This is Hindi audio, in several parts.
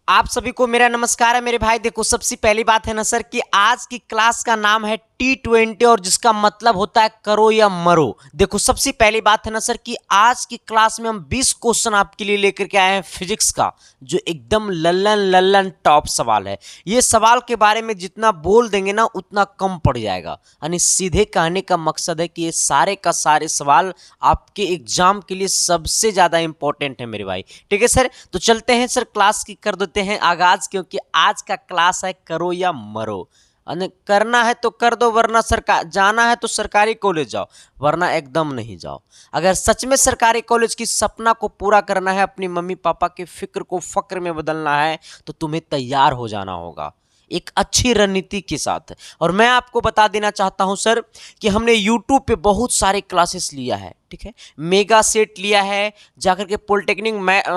आप सभी को मेरा नमस्कार है मेरे भाई। देखो, सबसे पहली बात है ना सर कि आज की क्लास का नाम है T20 और जिसका मतलब होता है करो या मरो। देखो, सबसे पहली बात है ना सर कि आज की क्लास में हम 20 क्वेश्चन आपके लिए लेकर के आए हैं फिजिक्स का, जो एकदम लल्लन लल्लन टॉप सवाल है। ये सवाल के बारे में जितना बोल देंगे ना उतना कम पड़ जाएगा। यानी सीधे कहने का मकसद है कि ये सारे का सारे सवाल आपके एग्जाम के लिए सबसे ज्यादा इंपॉर्टेंट है मेरे भाई। ठीक है सर, तो चलते हैं सर, क्लास की कर देते हैं आगाज, क्योंकि आज का क्लास है करो या मरो। करना है तो कर दो, वरना सरकार जाना है तो सरकारी कॉलेज जाओ, वरना एकदम नहीं जाओ। अगर सच में सरकारी कॉलेज की सपना को पूरा करना है, अपनी मम्मी पापा के फिक्र को फक्र में बदलना है, तो तुम्हें तैयार हो जाना होगा एक अच्छी रणनीति के साथ। और मैं आपको बता देना चाहता हूं सर कि हमने YouTube पे बहुत सारे क्लासेस लिया है। ठीक है, मेगा सेट लिया है, जाकर के पॉलिटेक्निक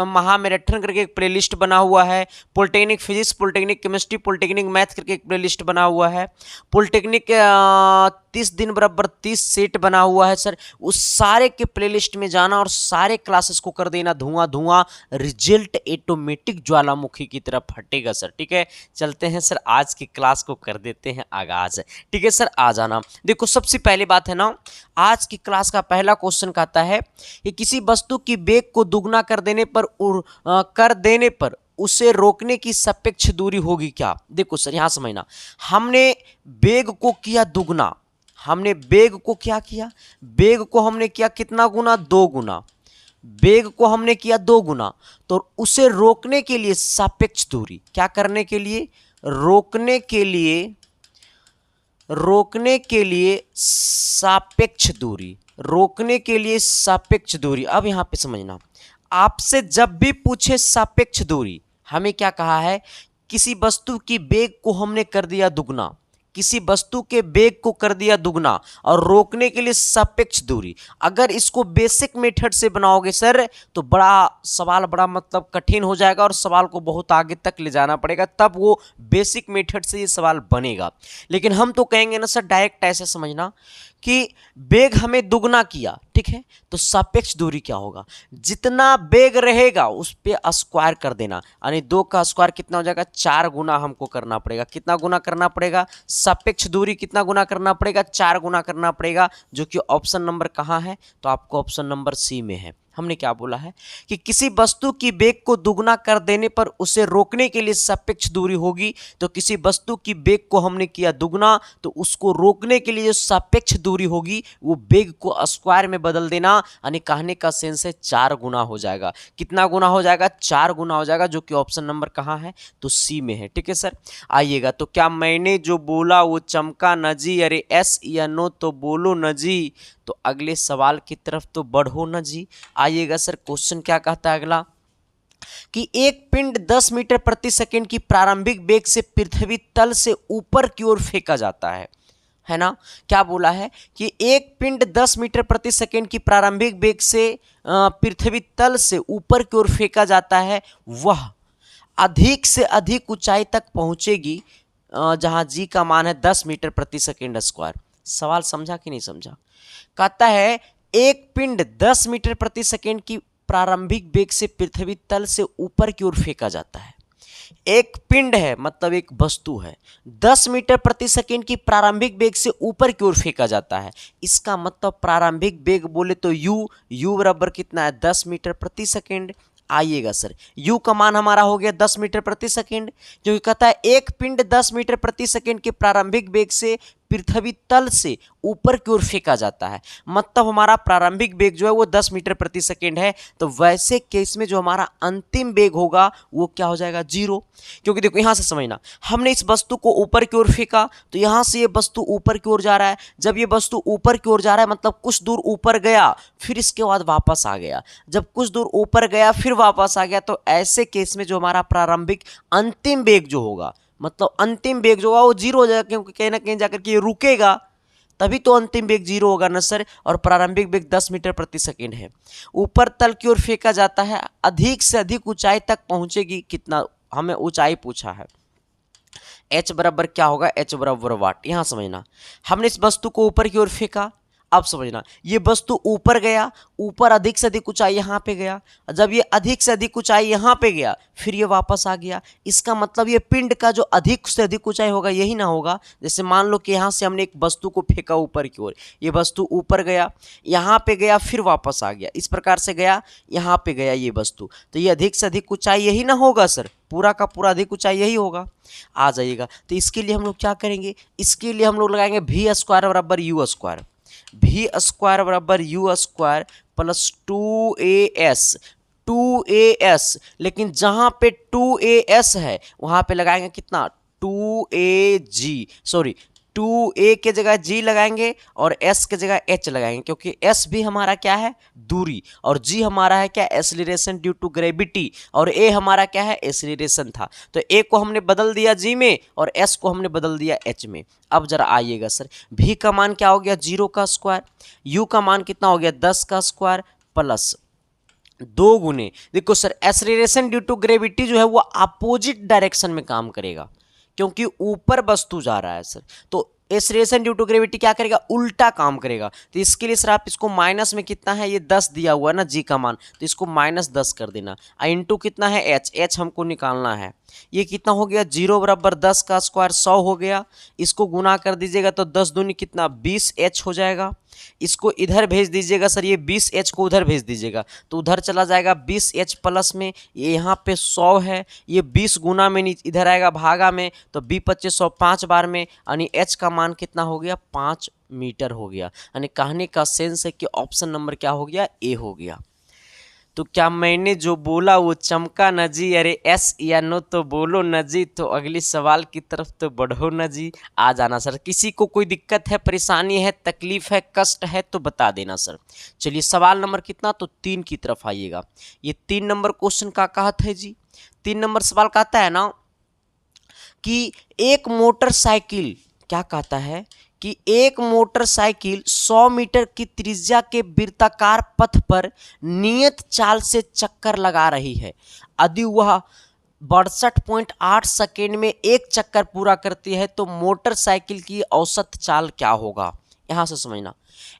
महा मैराथन करके एक प्लेलिस्ट बना हुआ है, polytechnic physics, polytechnic chemistry, polytechnic math करके एक प्लेलिस्ट बना हुआ है, पॉलिटेक्निक 30 दिन बराबर 30 सेट बना हुआ है सर। उस सारे के प्लेलिस्ट में जाना और सारे क्लासेस को कर देना धुआं धुआं, रिजल्ट ऑटोमेटिक ज्वालामुखी की तरफ हटेगा सर। ठीक है, चलते हैं सर, आज की क्लास को कर देते हैं आगाज। ठीक है सर, आ जाना। देखो, सबसे पहली बात है ना, आज की क्लास का पहला क्वेश्चन कहता है कि किसी वस्तु की वेग को दुगना कर देने पर उसे रोकने की सापेक्ष दूरी होगी क्या। देखो सर, यहां समझना, हमने वेग को किया दुगना, हमने वेग को क्या किया, वेग को हमने किया कितना गुना, 2 गुना। वेग को हमने किया 2 गुना, तो उसे रोकने के लिए सापेक्ष दूरी, क्या करने के लिए, रोकने के लिए सापेक्ष दूरी, रोकने के लिए सापेक्ष दूरी। अब यहां पे समझना, आपसे जब भी पूछे सापेक्ष दूरी, हमें क्या कहा है, किसी वस्तु की वेग को हमने कर दिया दुगना, किसी वस्तु के वेग को कर दिया दुगना और रोकने के लिए सापेक्ष दूरी। अगर इसको बेसिक मेथड से बनाओगे सर तो सवाल बड़ा मतलब कठिन हो जाएगा और सवाल को बहुत आगे तक ले जाना पड़ेगा, तब वो बेसिक मेथड से ये सवाल बनेगा। लेकिन हम तो कहेंगे ना सर, डायरेक्ट ऐसे समझना कि वेग हमें दुगना किया, ठीक है, तो सापेक्ष दूरी क्या होगा, जितना वेग रहेगा उस पे स्क्वायर कर देना, यानी 2 का स्क्वायर कितना हो जाएगा, 4 गुना हमको करना पड़ेगा। कितना गुना करना पड़ेगा, सापेक्ष दूरी कितना गुना करना पड़ेगा, 4 गुना करना पड़ेगा, जो कि ऑप्शन नंबर कहाँ है, तो आपको ऑप्शन नंबर सी में है। हमने क्या बोला है कि किसी वस्तु की वेग को दुगना कर देने पर उसे रोकने के लिए सापेक्ष दूरी होगी, तो किसी वस्तु की वेग को हमने किया दुगना, तो उसको रोकने के लिए जो सापेक्ष दूरी होगी वो वेग को स्क्वायर में बदल देना, यानी कहने का सेंस है 4 गुना हो जाएगा। कितना गुना हो जाएगा, 4 गुना हो जाएगा, जो कि ऑप्शन नंबर कहाँ है, तो सी में है। ठीक है सर, आइएगा, तो क्या मैंने जो बोला वो चमका न जी, अरे एस या नो तो बोलो न जी, तो अगले सवाल की तरफ तो बढ़ो न जी। आइएगा सर, क्वेश्चन क्या कहता है अगला, कि एक पिंड 10 मीटर प्रति सेकंड की प्रारंभिक वेग से पृथ्वी तल से ऊपर की ओर फेंका जाता है ना। क्या बोला है कि एक पिंड 10 मीटर प्रति सेकंड की प्रारंभिक वेग से पृथ्वी तल से ऊपर की ओर फेंका जाता है, वह अधिक से अधिक ऊंचाई तक पहुंचेगी जहां जी का मान है 10 मीटर प्रति सेकंड स्क्वायर। सवाल समझा कि नहीं समझा। कहता है एक पिंड 10 मीटर प्रति सेकंड की प्रारंभिक वेग से पृथ्वी तल से ऊपर की ओर फेंका जाता है। एक पिंड है मतलब एक वस्तु है, 10 मीटर प्रति सेकंड की प्रारंभिक वेग से ऊपर की ओर फेंका जाता है। इसका मतलब प्रारंभिक वेग बोले तो यू बराबर कितना है, 10 मीटर प्रति सेकंड। आइएगा सर, u का मान हमारा हो गया 10 मीटर प्रति सेकंड, जो कहता है एक पिंड 10 मीटर प्रति सेकंड के प्रारंभिक वेग से पृथ्वी तल से ऊपर की ओर फेंका जाता है, मतलब हमारा प्रारंभिक वेग जो है वो 10 मीटर प्रति सेकंड है। तो वैसे केस में जो हमारा अंतिम वेग होगा वो क्या हो जाएगा, 0। क्योंकि देखो यहां से समझना, हमने इस वस्तु को ऊपर की ओर फेंका, तो यहां से ये वस्तु ऊपर की ओर जा रहा है। जब ये वस्तु ऊपर की ओर जा रहा है मतलब कुछ दूर ऊपर गया, फिर इसके बाद वापस आ गया, जब कुछ दूर ऊपर गया फिर वापस आ गया, तो ऐसे केस में जो हमारा प्रारंभिक अंतिम वेग जो होगा, मतलब अंतिम वेग जो होगा वो 0 हो जाएगा, क्योंकि कहीं ना कहीं जाकर के ये रुकेगा, तभी तो अंतिम वेग 0 होगा ना सर। और प्रारंभिक वेग 10 मीटर प्रति सेकंड है, ऊपर तल की ओर फेंका जाता है, अधिक से अधिक ऊंचाई तक पहुंचेगी, कितना हमें ऊंचाई पूछा है, h बराबर क्या होगा, h बराबर वाट। यहां समझना, हमने इस वस्तु को ऊपर की ओर फेंका, अब समझना, ये वस्तु ऊपर गया, ऊपर अधिक से अधिक ऊंचाई यहाँ पे गया, जब ये अधिक से अधिक ऊंचाई यहाँ पे गया फिर ये वापस आ गया। इसका मतलब ये पिंड का जो अधिक से अधिक ऊंचाई होगा यही ना होगा। जैसे मान लो कि यहाँ से हमने एक वस्तु को फेंका ऊपर की ओर, ये वस्तु ऊपर गया, यहाँ पे गया, फिर वापस आ गया, इस प्रकार से गया, यहाँ पे गया ये वस्तु, तो ये अधिक से अधिक ऊंचाई यही ना होगा सर, पूरा का पूरा अधिक ऊंचाई यही होगा। आ जाइएगा, तो इसके लिए हम लोग क्या करेंगे, इसके लिए हम लोग लगाएंगे वी स्क्वायर बराबर यू स्क्वायर, वी स्क्वायर बराबर यू स्क्वायर प्लस 2as, लेकिन जहां पे 2as है वहां पे लगाएंगे कितना, 2ag, सॉरी 2a के जगह g लगाएंगे और s के जगह h लगाएंगे, क्योंकि s भी हमारा क्या है, दूरी, और g हमारा है क्या, एक्सीलरेशन ड्यू टू ग्रेविटी, और a हमारा क्या है, एक्सीलरेशन था। तो a को हमने बदल दिया g में और s को हमने बदल दिया h में। अब जरा आइएगा सर, v का मान क्या हो गया, 0 का स्क्वायर, u का मान कितना हो गया, 10 का स्क्वायर प्लस 2 गुने, देखो sir acceleration due to gravity जो है वो अपोजिट डायरेक्शन में काम करेगा, क्योंकि ऊपर वस्तु जा रहा है सर, तो एक्सीलरेशन ड्यू टू ग्रेविटी क्या करेगा, उल्टा काम करेगा। तो इसके लिए सर आप इसको माइनस में कितना है, ये 10 दिया हुआ है ना जी का मान, तो इसको -10 कर देना, इंटू कितना है h हमको निकालना है, ये कितना हो गया, 0 बराबर 10 का स्क्वायर 100 हो गया, इसको गुना कर दीजिएगा तो 10 दूनी कितना 20h हो जाएगा, इसको इधर भेज दीजिएगा सर, ये 20h को उधर भेज दीजिएगा तो उधर चला जाएगा 20h प्लस में, ये यहाँ पे 100 है, ये 20 गुना में इधर आएगा भागा में, तो 20×25 5 बार में, यानी h का मान कितना हो गया, 5 मीटर हो गया। यानी कहने का सेंस है कि ऑप्शन नंबर क्या हो गया, ए हो गया। तो क्या मैंने जो बोला वो चमका न जी, अरे एस या नो तो बोलो न जी, तो अगले सवाल की तरफ तो बढ़ो न जी। आ जाना सर, किसी को कोई दिक्कत है, परेशानी है, तकलीफ है, कष्ट है तो बता देना सर। चलिए सवाल नंबर कितना, तो 3 की तरफ आइएगा। ये 3 नंबर क्वेश्चन का कहत है जी, 3 नंबर सवाल कहता है ना कि एक मोटरसाइकिल, क्या कहता है कि एक मोटरसाइकिल 100 मीटर की त्रिज्या के वृत्ताकार पथ पर नियत चाल से चक्कर लगा रही है, यदि वह 62.8 सेकेंड में एक चक्कर पूरा करती है तो मोटरसाइकिल की औसत चाल क्या होगा। यहां से समझना,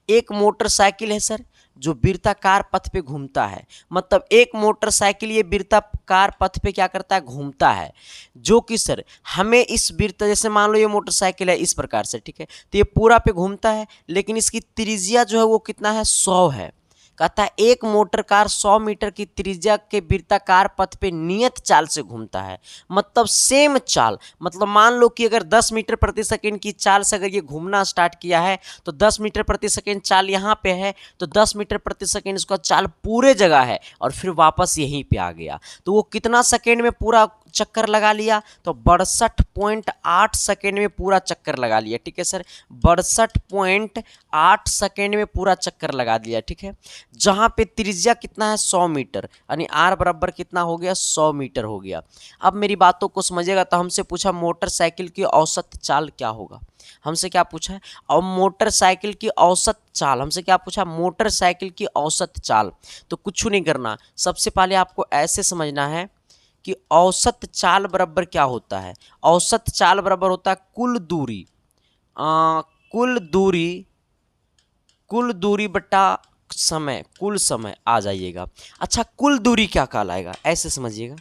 एक मोटरसाइकिल है सर जो वृत्ताकार पथ पे घूमता है, मतलब एक मोटरसाइकिल ये वृत्ताकार पथ पे क्या करता है, घूमता है, जो कि सर हमें इस वृत्त, जैसे मान लो ये मोटरसाइकिल है इस प्रकार से, ठीक है, तो ये पूरा पे घूमता है, लेकिन इसकी त्रिज्या जो है वो कितना है, 100 है। कहता है एक मोटर कार 100 मीटर की त्रिज्या के वृत्ताकार पथ पे नियत चाल से घूमता है, मतलब सेम चाल, मतलब मान लो कि अगर 10 मीटर प्रति सेकंड की चाल से अगर ये घूमना स्टार्ट किया है तो 10 मीटर प्रति सेकंड चाल यहाँ पे है, तो 10 मीटर प्रति सेकंड इसका चाल पूरे जगह है और फिर वापस यहीं पे आ गया, तो वो कितना सेकंड में पूरा चक्कर लगा लिया, तो 62.8 सेकेंड में पूरा चक्कर लगा लिया। ठीक है सर, 62.8 सेकेंड में पूरा चक्कर लगा दिया। ठीक है, जहां पे त्रिज्या कितना है, 100 मीटर, यानी आर बराबर कितना हो गया, 100 मीटर हो गया। अब मेरी बातों को समझिएगा, तो हमसे पूछा मोटरसाइकिल की औसत चाल क्या होगा, हमसे क्या पूछा है, और मोटरसाइकिल की औसत चाल, हमसे क्या पूछा, मोटरसाइकिल की औसत चाल। तो कुछ नहीं करना, सबसे पहले आपको ऐसे समझना है कि औसत चाल बराबर क्या होता है, औसत चाल बराबर होता है कुल दूरी बटा समय, कुल समय। आ जाइएगा, अच्छा कुल दूरी क्या कहलाएगा, ऐसे समझिएगा,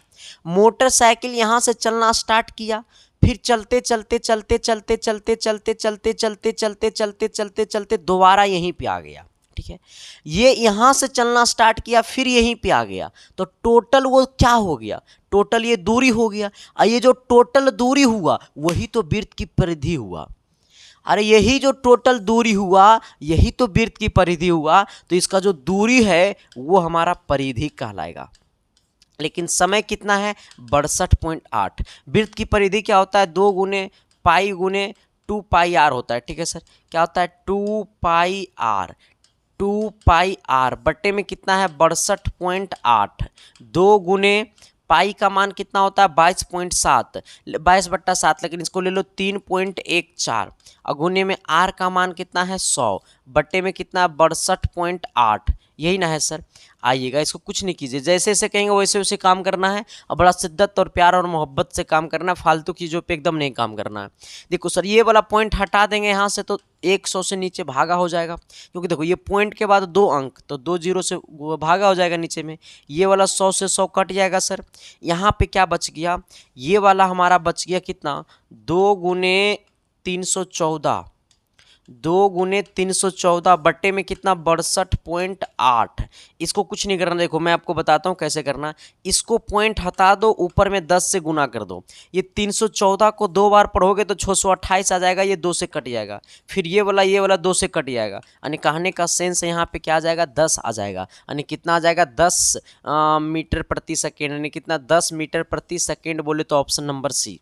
मोटरसाइकिल यहाँ से चलना स्टार्ट किया, फिर चलते चलते चलते चलते चलते चलते चलते चलते चलते चलते चलते चलते दोबारा यहीं पे आ गया। ठीक है, ये यहाँ से चलना स्टार्ट किया, फिर यहीं पे आ गया, तो टोटल वो क्या हो गया, टोटल ये दूरी हो गया। और ये जो टोटल दूरी हुआ वही तो वृत्त की परिधि हुआ। अरे यही जो टोटल दूरी हुआ यही तो वृत्त की परिधि हुआ, तो इसका जो दूरी है वो हमारा परिधि कहलाएगा। लेकिन समय कितना है, 62.8। वृत्त की परिधि क्या होता है, 2 गुने पाई गुने 2 पाई आर होता है। ठीक है सर, क्या होता है, 2 पाई आर बट्टे में कितना है, 62.8, 2 गुने पाई का मान कितना होता है, 22.7, 22/7, लेकिन इसको ले लो 3.14, और गुने में आर का मान कितना है, 100, बट्टे में कितना है, 62.8, यही ना है सर। आइएगा, इसको कुछ नहीं कीजिए, जैसे जैसे कहेंगे वैसे वैसे काम करना है और बड़ा शिद्दत और प्यार और मोहब्बत से काम करना है, फालतू चीज़ों पे एकदम नहीं काम करना है। देखो सर, ये वाला पॉइंट हटा देंगे यहाँ से तो 100 से नीचे भागा हो जाएगा, क्योंकि देखो ये पॉइंट के बाद 2 अंक तो 2 जीरो से वो भागा हो जाएगा नीचे में। ये वाला 100 से 100 कट जाएगा सर। यहाँ पे क्या बच गया, ये वाला हमारा बच गया कितना, 2 गुने 314, 2 गुने 314 बट्टे में कितना, 62.8। इसको कुछ नहीं करना, देखो मैं आपको बताता हूँ कैसे करना। इसको पॉइंट हटा दो, ऊपर में 10 से गुना कर दो। ये 314 को 2 बार पढ़ोगे तो 628 आ जाएगा, ये 2 से कट जाएगा। फिर ये वाला 2 से कट जाएगा, यानी कहने का सेंस यहाँ पे क्या आ जाएगा, 10 आ जाएगा। यानी कितना आ जाएगा, 10 मीटर प्रति सेकेंड, यानी कितना, 10 मीटर प्रति सेकेंड बोले तो ऑप्शन नंबर सी।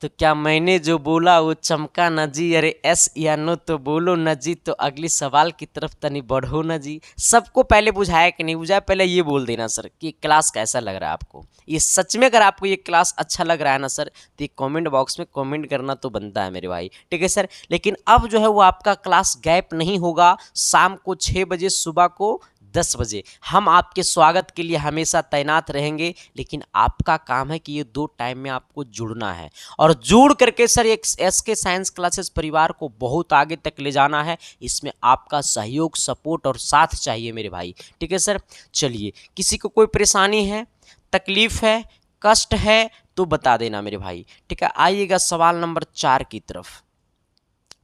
तो क्या मैंने जो बोला वो चमका न जी, अरे एस या नो तो बोलो न जी, तो अगली सवाल की तरफ तनी बढ़ो न जी। सबको पहले बुझाया कि नहीं बुझाया, पहले ये बोल देना सर कि क्लास कैसा लग रहा है आपको। ये सच में अगर आपको ये क्लास अच्छा लग रहा है ना सर, तो ये कमेंट बॉक्स में कमेंट करना तो बनता है मेरे भाई, ठीक है सर। लेकिन अब जो है वो आपका क्लास गैप नहीं होगा, शाम को 6 बजे, सुबह को 10 बजे हम आपके स्वागत के लिए हमेशा तैनात रहेंगे। लेकिन आपका काम है कि ये 2 टाइम में आपको जुड़ना है और जुड़ करके सर एक एसके साइंस क्लासेस परिवार को बहुत आगे तक ले जाना है। इसमें आपका सहयोग, सपोर्ट और साथ चाहिए मेरे भाई, ठीक है सर। चलिए, किसी को कोई परेशानी है, तकलीफ है, कष्ट है तो बता देना मेरे भाई, ठीक है। आइएगा सवाल नंबर 4 की तरफ।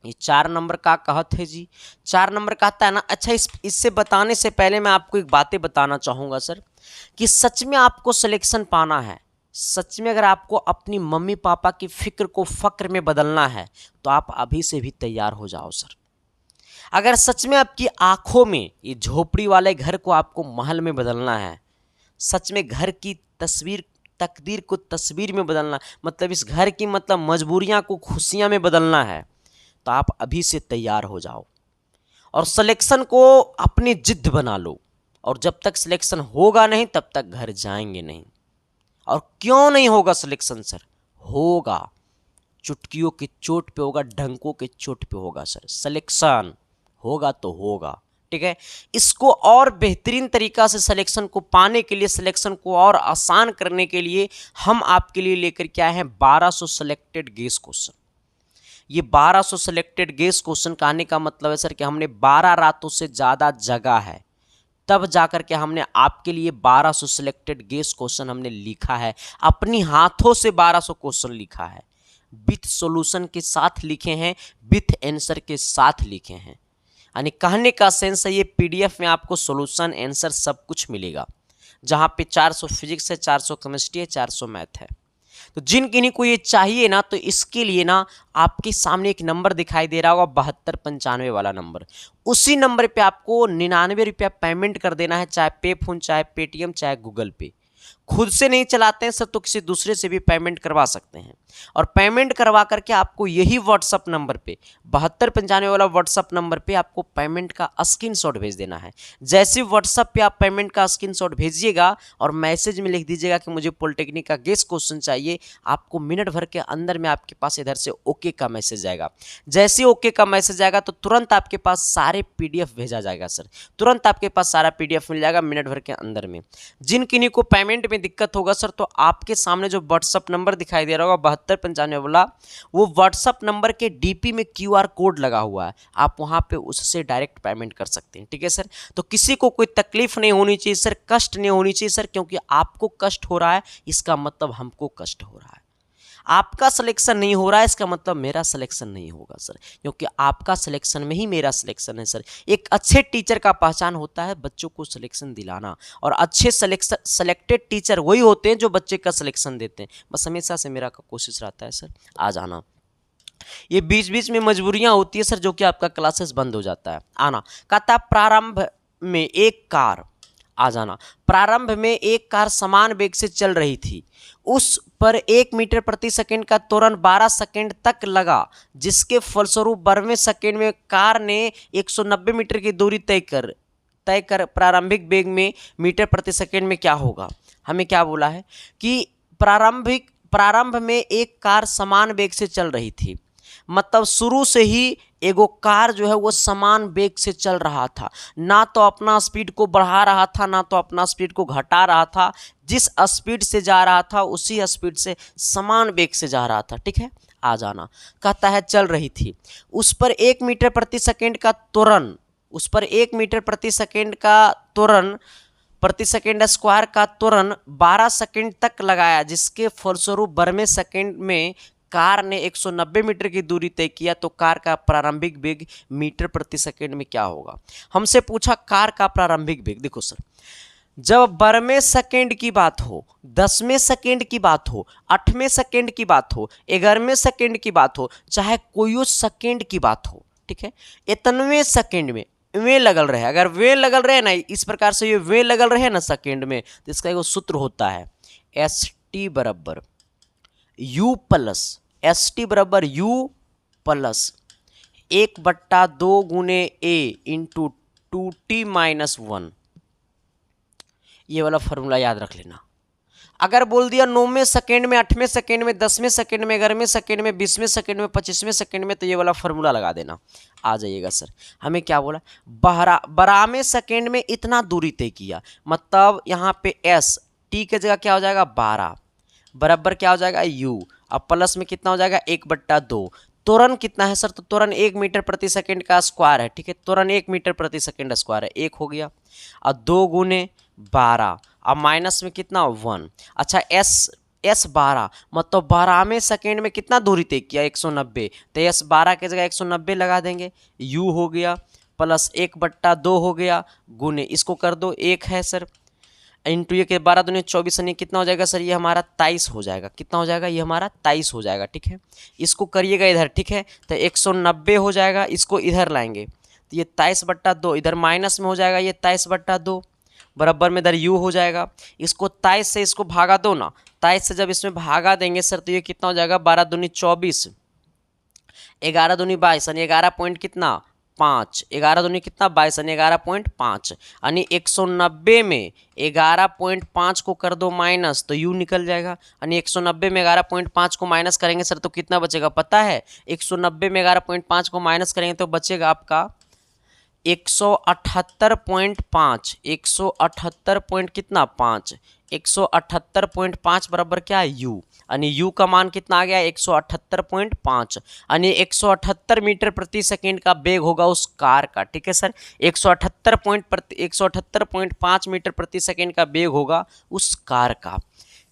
ये 4 नंबर का कहत है जी, 4 नंबर कहता है ना। अच्छा, इससे बताने से पहले मैं आपको एक बातें बताना चाहूँगा सर, कि सच में आपको सिलेक्शन पाना है, सच में अगर आपको अपनी मम्मी पापा की फिक्र को फ़क्र में बदलना है तो आप अभी से भी तैयार हो जाओ सर। अगर सच में आपकी आंखों में ये झोपड़ी वाले घर को आपको महल में बदलना है, सच में घर की तस्वीर, तकदीर को तस्वीर में बदलना, मतलब इस घर की मतलब मजबूरियाँ को खुशियाँ में बदलना है, तो आप अभी से तैयार हो जाओ और सिलेक्शन को अपनी जिद बना लो। और जब तक सिलेक्शन होगा नहीं तब तक घर जाएंगे नहीं। और क्यों नहीं होगा सिलेक्शन सर, होगा, चुटकियों की चोट पे होगा, डंकों के चोट पे होगा सर। सिलेक्शन होगा तो होगा, ठीक है। इसको और बेहतरीन तरीका से सिलेक्शन को पाने के लिए, सिलेक्शन को और आसान करने के लिए हम आपके लिए लेकर के आए हैं 1200 सिलेक्टेड गेस क्वेश्चन। ये 1200 सिलेक्टेड गेस क्वेश्चन का आने का मतलब है सर कि हमने 12 रातों से ज़्यादा जगा है, तब जाकर के हमने आपके लिए 1200 सिलेक्टेड गेस क्वेश्चन हमने लिखा है, अपनी हाथों से 1200 क्वेश्चन लिखा है, विथ सॉल्यूशन के साथ लिखे हैं, विथ आंसर के साथ लिखे हैं। यानी कहने का सेंस है ये पीडीएफ में आपको सॉल्यूशन, आंसर सब कुछ मिलेगा, जहाँ पे 400 फिजिक्स है, 400 केमिस्ट्री है, 400 मैथ है। तो जिन किन्हीं को ये चाहिए ना, तो इसके लिए ना आपके सामने एक नंबर दिखाई दे रहा होगा 7295 वाला नंबर, उसी नंबर पे आपको 99 रुपया पेमेंट कर देना है, चाहे पे फोन, चाहे पेटीएम, चाहे गूगल पे। खुद से नहीं चलाते हैं सर तो किसी दूसरे से भी पेमेंट करवा सकते हैं। और पेमेंट करवा करके आपको यही व्हाट्सअप नंबर पे 7295 वाला व्हाट्सअप नंबर पे आपको पेमेंट का स्क्रीनशॉट भेज देना है। जैसे व्हाट्सअप पे आप पेमेंट का स्क्रीनशॉट भेजिएगा और मैसेज में लिख दीजिएगा कि मुझे पॉलिटेक्निक का गेस क्वेश्चन चाहिए, आपको मिनट भर के अंदर में आपके पास इधर से ओके का मैसेज आएगा। जैसे ओके का मैसेज आएगा तो तुरंत आपके पास सारे पीडीएफ भेजा जाएगा सर, तुरंत आपके पास सारा पीडीएफ मिल जाएगा मिनट भर के अंदर में। जिन किन्हीं को पेमेंट में दिक्कत होगा सर, तो आपके सामने जो व्हाट्सअप नंबर दिखाई दे रहा होगा 7295 वाला, वो व्हाट्सअप नंबर के डीपी में क्यूआर कोड लगा हुआ है, आप वहां पे उससे डायरेक्ट पेमेंट कर सकते हैं, ठीक है सर। तो किसी को कोई तकलीफ नहीं होनी चाहिए सर, कष्ट नहीं होनी चाहिए सर, क्योंकि आपको कष्ट हो रहा है इसका मतलब हमको कष्ट हो रहा है। आपका सिलेक्शन नहीं हो रहा है इसका मतलब मेरा सिलेक्शन नहीं होगा सर, क्योंकि आपका सिलेक्शन में ही मेरा सिलेक्शन है सर। एक अच्छे टीचर का पहचान होता है बच्चों को सिलेक्शन दिलाना, और अच्छे सेलेक्टेड टीचर वही होते हैं जो बच्चे का सिलेक्शन देते हैं। बस हमेशा से मेरा कोशिश रहता है सर आ जाना। ये बीच बीच में मजबूरियां होती है सर, जो कि आपका क्लासेस बंद हो जाता है आना। कहता प्रारंभ में एक कार, आ जाना। प्रारंभ में एक कार समान वेग से चल रही थी, उस पर 1 मीटर प्रति सेकंड का त्वरण 12 सेकंड तक लगा, जिसके फलस्वरूप 12वें सेकंड में कार ने 190 मीटर की दूरी तय कर प्रारंभिक वेग में मीटर प्रति सेकंड में क्या होगा। हमें क्या बोला है कि प्रारंभ में एक कार समान वेग से चल रही थी, मतलब शुरू से ही एगो कार जो है वो समान वेग से चल रहा था, ना तो अपना स्पीड को बढ़ा रहा था ना तो अपना स्पीड को घटा रहा था। जिस स्पीड से जा रहा था उसी स्पीड से समान वेग से जा रहा था। ठीक है, आ जाना। कहता है चल रही थी, उस पर 1 मीटर प्रति सेकेंड का त्वरण, उस पर 1 मीटर प्रति सेकेंड का त्वरण, प्रति सेकेंड स्क्वायर का त्वरण 12 सेकेंड तक लगाया, जिसके फलस्वरूप 12वें सेकेंड में कार ने 190 मीटर की दूरी तय किया। तो कार का प्रारंभिक वेग मीटर प्रति सेकेंड में क्या होगा? हमसे पूछा कार का प्रारंभिक वेग। देखो सर, जब 12वें सेकेंड की बात हो, 10वें सेकेंड की बात हो, 8वें सेकेंड की बात हो, 11वें सेकेंड की बात हो, चाहे कोई सेकेंड की बात हो, ठीक है, इतनवें सेकेंड में वे लगल रहे, अगर वे लगल रहे ना इस प्रकार से, ये वे लगल रहे ना सेकेंड में, तो इसका एक सूत्र होता है ST बराबर U प्लस, ST बराबर U प्लस 1/2 गुने A इंटू 2t-1। ये वाला फॉर्मूला याद रख लेना। अगर बोल दिया 9वें सेकेंड में, 8वें सेकेंड में, 10वें सेकेंड में, 11वें सेकेंड में, 20वें सेकेंड में, 25वें सेकेंड में, तो ये वाला फॉर्मूला लगा देना। आ जाइएगा सर, हमें क्या बोला? 12वें सेकेंड में इतना दूरी तय किया, मतलब यहाँ पे S T की जगह क्या हो जाएगा 12 बराबर क्या हो जाएगा U, अब प्लस में कितना हो जाएगा 1/2। त्वरण कितना है सर? तो त्वरण 1 मीटर प्रति सेकेंड का स्क्वायर है। ठीक है, त्वरण 1 मीटर प्रति सेकेंड स्क्वायर है, 1 हो गया। और 2 गुने 12, अब माइनस में कितना 1। अच्छा S 12 मतलब 12वें सेकेंड में कितना दूरी तय किया 190, तो S 12 की जगह 190 लगा देंगे, U हो गया प्लस 1/2 हो गया, गुने इसको कर दो 1 है सर, इंटू ये के 12 दूनी 24 यानी कितना हो जाएगा सर? ये हमारा 23 हो जाएगा। कितना हो जाएगा? ये हमारा 23 हो जाएगा। ठीक है, इसको करिएगा इधर, ठीक है, तो 190 हो जाएगा, इसको इधर लाएंगे तो ये 23/2, इधर माइनस में हो जाएगा ये 23/2, बराबर में इधर U हो जाएगा। इसको 23 से इसको भागा दो ना, 23 से जब इसमें भागा देंगे सर तो ये कितना हो जाएगा? 12 दूनी 24, 11 दूनी 22 यानी 11 पॉइंट कितना 5, 11 दूनी कितना 22 यानी 11.5, यानी 190 में 11.5 को कर दो माइनस तो U निकल जाएगा, यानी 190 में 11.5 को माइनस करेंगे सर तो कितना बचेगा पता है? 190 में 11.5 को माइनस करेंगे तो बचेगा आपका 178.5, 178 पॉइंट कितना 5, 178.5 बराबर क्या है U, यानी U का मान कितना आ गया 178.5, यानी 178 मीटर प्रति सेकेंड का वेग होगा उस कार का। ठीक है सर, 178.5 मीटर प्रति सेकेंड का वेग होगा उस कार का।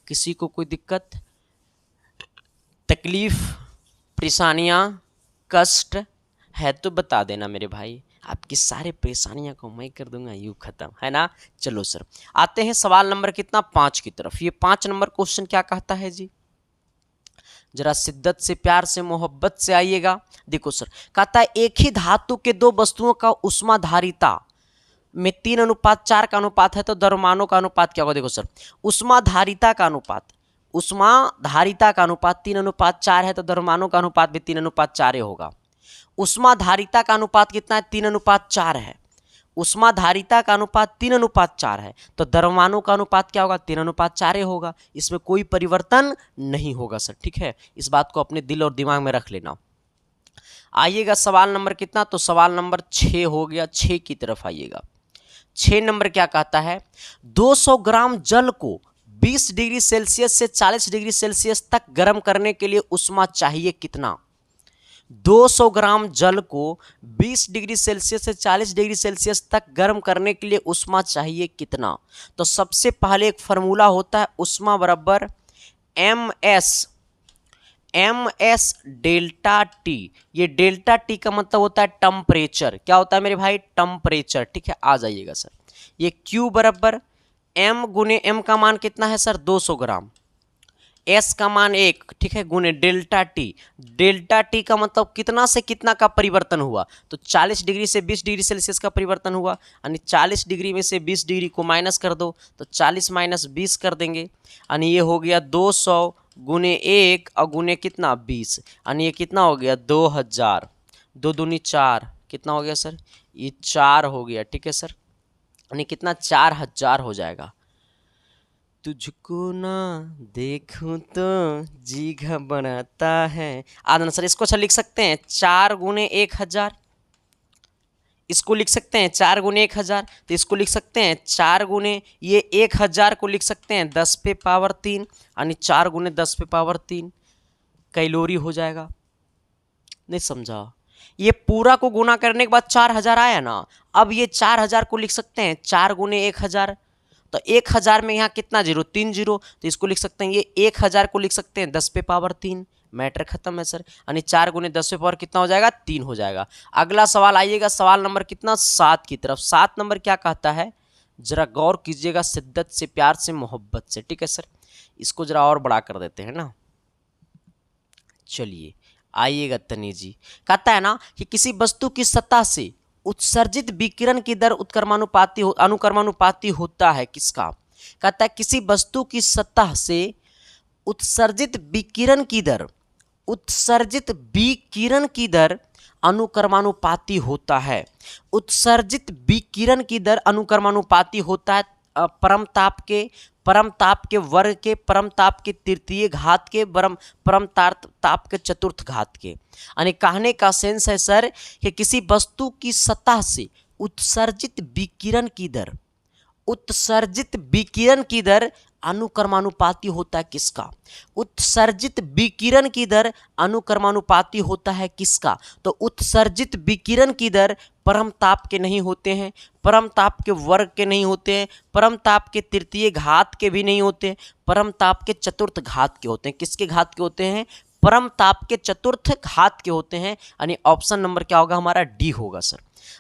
किसी को कोई दिक्कत, तकलीफ, परेशानियां, कष्ट है तो बता देना मेरे भाई, आपकी सारे परेशानियां को मैं कर दूंगा यूं खत्म, है ना। चलो सर, आते हैं सवाल नंबर कितना 5 की तरफ। ये 5 नंबर क्वेश्चन क्या कहता है जी? जरा शिद्दत से, प्यार से, मोहब्बत से आइएगा। देखो सर, कहता है एक ही धातु के दो वस्तुओं का उष्माधारिता में 3:4 का अनुपात है तो द्रव्यमानों का अनुपात क्या होगा? देखो सर, उष्माधारिता का अनुपात, उष्माधारिता का अनुपात 3:4 है तो द्रव्यमानों का अनुपात भी 3:4 होगा। उष्माधारिता का अनुपात कितना है? 3:4 है। उष्माधारिता का अनुपात 3:4 है तो द्रव्यमानों का अनुपात क्या होगा? 3:4 होगा। इसमें कोई परिवर्तन नहीं होगा सर। ठीक है, इस बात को अपने दिल और दिमाग में रख लेना। आइएगा सवाल नंबर कितना? तो सवाल नंबर 6 हो गया। 6 की तरफ आइएगा। 6 नंबर क्या कहता है? 200 ग्राम जल को 20 डिग्री सेल्सियस से 40 डिग्री सेल्सियस तक गर्म करने के लिए उष्मा चाहिए कितना? 200 ग्राम जल को 20 डिग्री सेल्सियस से 40 डिग्री सेल्सियस तक गर्म करने के लिए उष्मा चाहिए कितना? तो सबसे पहले एक फार्मूला होता है उष्मा बराबर एम एस डेल्टा टी। ये डेल्टा टी का मतलब होता है टेम्परेचर। क्या होता है मेरे भाई? टेम्परेचर। ठीक है, आ जाइएगा सर। ये Q बराबर M गुने M का मान कितना है सर? 200 ग्राम, S का मान 1, ठीक है, गुने डेल्टा टी। डेल्टा टी का मतलब कितना से कितना का परिवर्तन हुआ? तो 40 डिग्री से 20 डिग्री सेल्सियस का परिवर्तन हुआ, यानी 40 डिग्री में से 20 डिग्री को माइनस कर दो तो 40 माइनस 20 कर देंगे, यानी ये हो गया 200 गुने 1 और गुने कितना 20, यानी ये कितना हो गया 2000। 2 दूनी 4, कितना हो गया सर? ये 4 हो गया। ठीक है सर, यानी कितना 4000 हो जाएगा। तुझको ना देखूं तो जी घबराता है। आदन सर इसको अच्छा लिख सकते हैं 4 × 1000। इसको लिख सकते हैं 4 × 1000, तो इसको लिख सकते हैं 4 ये 1000 को लिख सकते हैं 10⁻3 यानी 4 × 10⁻3 कैलोरी हो जाएगा। नहीं समझा? ये पूरा को गुना करने के बाद 4000 आया ना, अब ये 4000 को लिख सकते हैं 4 × 1000। तो 1000 में यहाँ कितना जीरो, 3 जीरो, तो इसको लिख सकते हैं ये 1000 को लिख सकते हैं 10⁻3। मैटर खत्म है सर, यानी 4 × 10 कितना हो जाएगा, 3 हो जाएगा। अगला सवाल आइएगा, सवाल नंबर कितना, 7 की तरफ। 7 नंबर क्या कहता है, जरा गौर कीजिएगा, शिद्दत से, प्यार से, मोहब्बत से। ठीक है सर, इसको जरा और बड़ा कर देते हैं ना। चलिए आइएगा तनी जी, कहता है ना कि किसी वस्तु की सतह से उत्सर्जित विकिरण की दर अनुक्रमानुपाती होता है किसका। कहता है किसी वस्तु की सतह से उत्सर्जित विकिरण की दर अनुक्रमानुपाती होता है। उत्सर्जित विकिरण की दर अनुक्रमानुपाती होता है परम ताप के वर्ग के, परम ताप के तृतीय घात के, परम ताप के चतुर्थ घात के। यानी कहने का सेंस है सर कि किसी वस्तु की सतह से उत्सर्जित विकिरण की दर अनुक्रमानुपाती होता है किसका। उत्सर्जित विकिरण की दर अनुक्रमानुपाती होता है किसका। तो उत्सर्जित विकिरण की दर परम ताप के नहीं होते हैं, परम ताप के वर्ग के नहीं होते हैं, परम ताप के तृतीय घात के भी नहीं होते हैं, परम ताप के चतुर्थ घात के होते हैं। किसके घात के होते हैं, परम ताप के चतुर्थ घात के होते हैं। यानी ऑप्शन नंबर क्या होगा हमारा, डी होगा सर।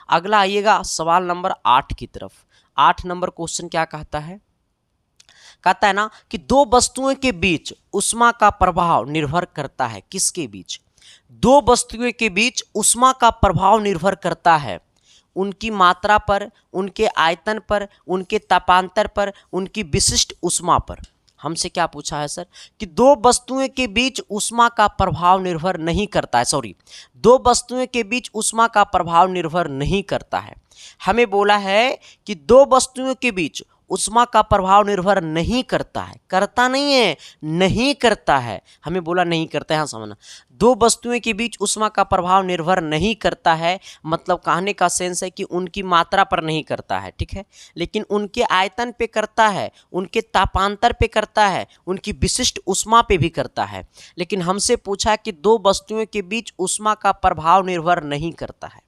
अगला आइएगा सवाल नंबर 8 की तरफ। 8 नंबर क्वेश्चन क्या कहता है, कहता है ना कि दो वस्तुओं के बीच ऊष्मा का प्रभाव निर्भर करता है किसके बीच। दो वस्तुओं के बीच ऊष्मा का प्रभाव निर्भर करता है उनकी मात्रा पर, उनके आयतन पर, उनके तापांतर पर, उनकी विशिष्ट ऊष्मा पर। हमसे क्या पूछा है सर कि दो वस्तुओं के बीच ऊष्मा का प्रभाव निर्भर नहीं करता है, दो वस्तुओं के बीच ऊष्मा का प्रभाव निर्भर नहीं करता है। हमें बोला है कि दो वस्तुओं के बीच ऊष्मा का प्रभाव निर्भर नहीं करता है, करता नहीं है, नहीं करता है। हमें बोला नहीं करता है, हाँ समझना। दो वस्तुओं के बीच ऊष्मा का प्रभाव निर्भर नहीं करता है, मतलब कहने का सेंस है कि उनकी मात्रा पर नहीं करता है, ठीक है, लेकिन उनके आयतन पे करता है, उनके तापांतर पे करता है, उनकी विशिष्ट ऊष्मा पे भी करता है। लेकिन हमसे पूछा कि दो वस्तुओं के बीच ऊष्मा का प्रभाव निर्भर नहीं करता है।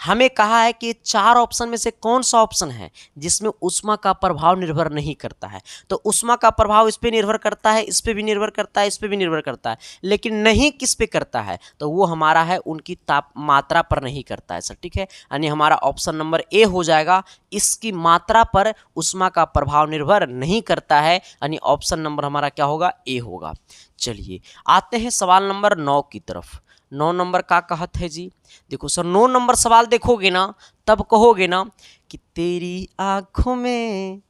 हमें कहा है कि 4 ऑप्शन में से कौन सा ऑप्शन है जिसमें ऊष्मा का प्रभाव निर्भर नहीं करता है। तो ऊष्मा का प्रभाव इस पे निर्भर करता है, इस पे भी निर्भर करता है, इस पे भी निर्भर करता है, लेकिन नहीं किस पे करता है, तो वो हमारा है उनकी ताप मात्रा पर नहीं करता है सर, ठीक है। यानी हमारा ऑप्शन नंबर ए हो जाएगा, इसकी मात्रा पर ऊष्मा का प्रभाव निर्भर नहीं करता है, यानी ऑप्शन नंबर हमारा क्या होगा, ए होगा। चलिए आते हैं सवाल नंबर 9 की तरफ। 9 नंबर का कहत है जी, देखो सर 9 नंबर सवाल देखोगे ना तब कहोगे ना कि तेरी आंखों में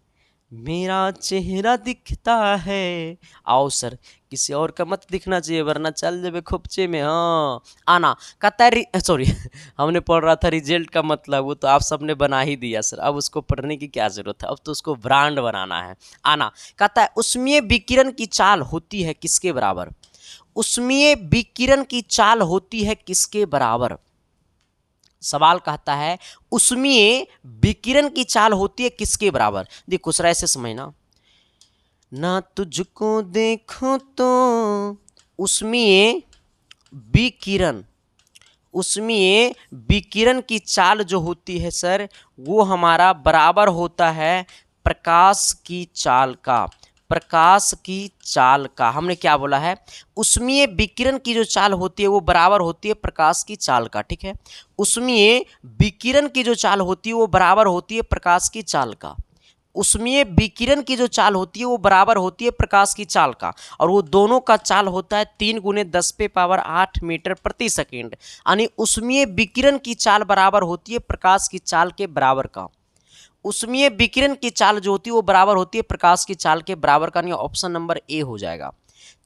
मेरा चेहरा दिखता है। आओ सर किसी और का मत दिखना चाहिए वरना चल जाए खुपचे में। हाँ आना कहता है सॉरी हमने पढ़ रहा था रिजल्ट का मतलब, वो तो आप सबने बना ही दिया सर, अब उसको पढ़ने की क्या जरूरत है, अब तो उसको ब्रांड बनाना है। आना कहता है उष्मीय विकिरण की चाल होती है किसके बराबर। उष्मीय विकिरण की चाल होती है किसके बराबर। सवाल कहता है उष्मीय विकिरण की चाल होती है किसके बराबर। देखो सर ऐसे समझना, ना तुझको देखो तो उष्मीय विकिरण की चाल जो होती है सर वो हमारा बराबर होता है प्रकाश की चाल का। प्रकाश की चाल का हमने क्या बोला है, उष्मीय विकिरण की जो चाल होती है वो बराबर होती है प्रकाश की चाल का, ठीक है। उष्मीय विकिरण की जो चाल होती है वो बराबर होती है प्रकाश की चाल का। उष्मीय विकिरण की जो चाल होती है वो बराबर होती है प्रकाश की चाल का, और वो दोनों का चाल होता है 3 × 10⁸ मीटर प्रति सेकेंड। यानी उष्मीय विकिरण की चाल बराबर होती है प्रकाश की चाल के बराबर का। उष्मीय विकिरण की चाल जो होती है वो बराबर होती है प्रकाश की चाल के बराबर का, नहीं ऑप्शन नंबर ए हो जाएगा।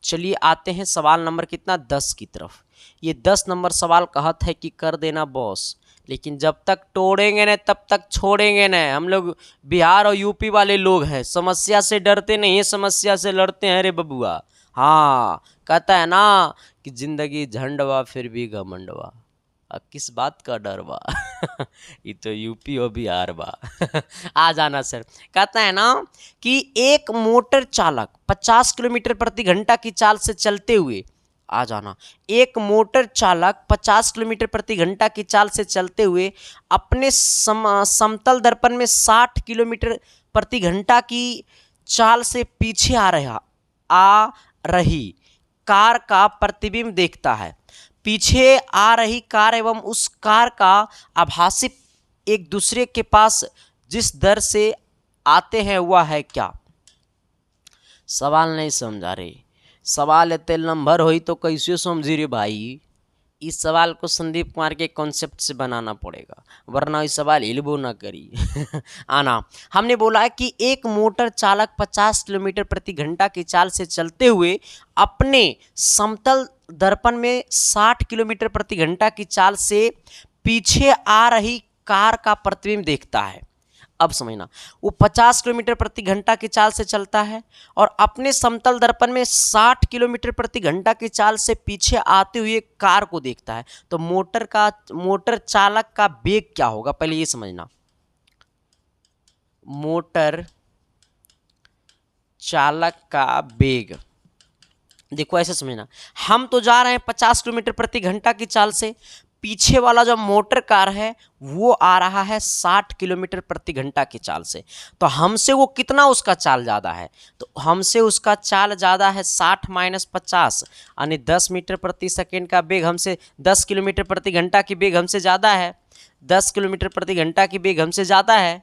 चलिए आते हैं सवाल नंबर कितना 10 की तरफ। ये 10 नंबर सवाल कहत है कि कर देना बॉस लेकिन जब तक तोड़ेंगे न तब तक छोड़ेंगे न। हम लोग बिहार और यूपी वाले लोग हैं, समस्या से डरते नहीं है, समस्या से लड़ते हैं रे बबुआ। हाँ, कहता है ना कि जिंदगी झंडवा फिर भी घमंडवा, अब किस बात का डर बा। ये तो यूपी और बिहार बा। आ जाना सर। कहता है ना कि एक मोटर चालक 50 किलोमीटर प्रति घंटा की चाल से चलते हुए, आ जाना, एक मोटर चालक 50 किलोमीटर प्रति घंटा की चाल से चलते हुए अपने समतल दर्पण में 60 किलोमीटर प्रति घंटा की चाल से पीछे आ रही कार का प्रतिबिंब देखता है। पीछे आ रही कार एवं उस कार का आभासी एक दूसरे के पास जिस दर से आते हैं वह है क्या? सवाल नहीं समझा रहे, सवाल इतने लंबर होई तो कैसे समझी रे भाई। इस सवाल को संदीप कुमार के कॉन्सेप्ट से बनाना पड़ेगा, वरना इस सवाल हिलबो ना करी। आना, हमने बोला कि एक मोटर चालक 50 किलोमीटर प्रति घंटा की चाल से चलते हुए अपने समतल दर्पण में 60 किलोमीटर प्रति घंटा की चाल से पीछे आ रही कार का प्रतिबिंब देखता है। अब समझना, वो 50 किलोमीटर प्रति घंटा की चाल से चलता है और अपने समतल दर्पण में 60 किलोमीटर प्रति घंटा की चाल से पीछे आते हुए कार को देखता है। तो मोटर चालक का वेग क्या होगा, पहले ये समझना। मोटर चालक का वेग, देखो ऐसे समझना, हम तो जा रहे हैं 50 किलोमीटर प्रति घंटा की चाल से, पीछे वाला जो मोटर कार है वो आ रहा है 60 किलोमीटर प्रति घंटा की चाल से। तो हमसे वो कितना, उसका चाल ज़्यादा है, तो हमसे उसका चाल ज़्यादा है 60 माइनस 50 यानी 10 मीटर प्रति सेकेंड का वेग हमसे, 10 किलोमीटर प्रति घंटा की वेग हमसे ज़्यादा है, 10 किलोमीटर प्रति घंटा की वेग हमसे ज़्यादा है।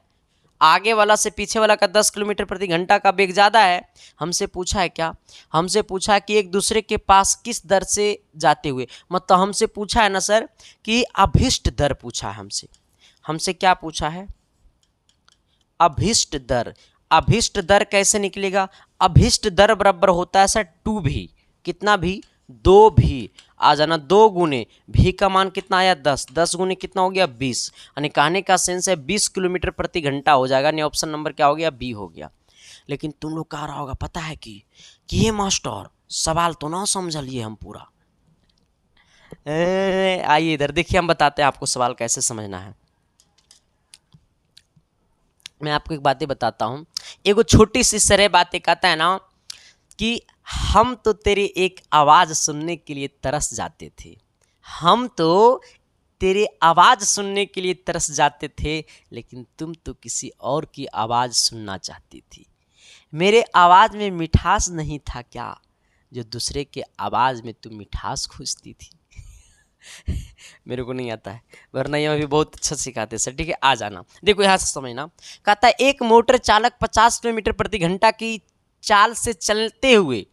आगे वाला से पीछे वाला का 10 किलोमीटर प्रति घंटा का वेग ज़्यादा है। हमसे पूछा है क्या, हमसे पूछा है कि एक दूसरे के पास किस दर से जाते हुए, मतलब हमसे पूछा है ना सर कि अभिष्ट दर पूछा है हमसे। हमसे क्या पूछा है? अभिष्ट दर। अभिष्ट दर कैसे निकलेगा? अभिष्ट दर बराबर होता है सर 2 भी, कितना भी, 2 भी। आ जाना, 2 गुने भी का मान कितना आया 10, 10 गुने कितना हो गया 20, यानी कहने का सेंस है 20 किलोमीटर प्रति घंटा हो जाएगा। यानी ऑप्शन नंबर क्या हो गया, बी हो गया। लेकिन तुम लोग कह रहा होगा पता है कि ये मास्टर सवाल तो ना समझलिए हम पूरा। आइए इधर देखिए, हम बताते हैं आपको सवाल कैसे समझना है। मैं आपको एक बातें बताता हूँ, एगो छोटी सी सरल बातें। कहता है ना कि हम तो तेरी एक आवाज़ सुनने के लिए तरस जाते थे, हम तो तेरे आवाज़ सुनने के लिए तरस जाते थे, लेकिन तुम तो किसी और की आवाज़ सुनना चाहती थी। मेरे आवाज़ में मिठास नहीं था क्या, जो दूसरे के आवाज़ में तुम मिठास खोजती थी। मेरे को नहीं आता है, वरना ये भी बहुत अच्छा सिखाते सर। ठीक है, आ जाना, देखो यहाँ से समझना। कहता है एक मोटर चालक 50 किलोमीटर प्रति घंटा की चाल से चलते हुए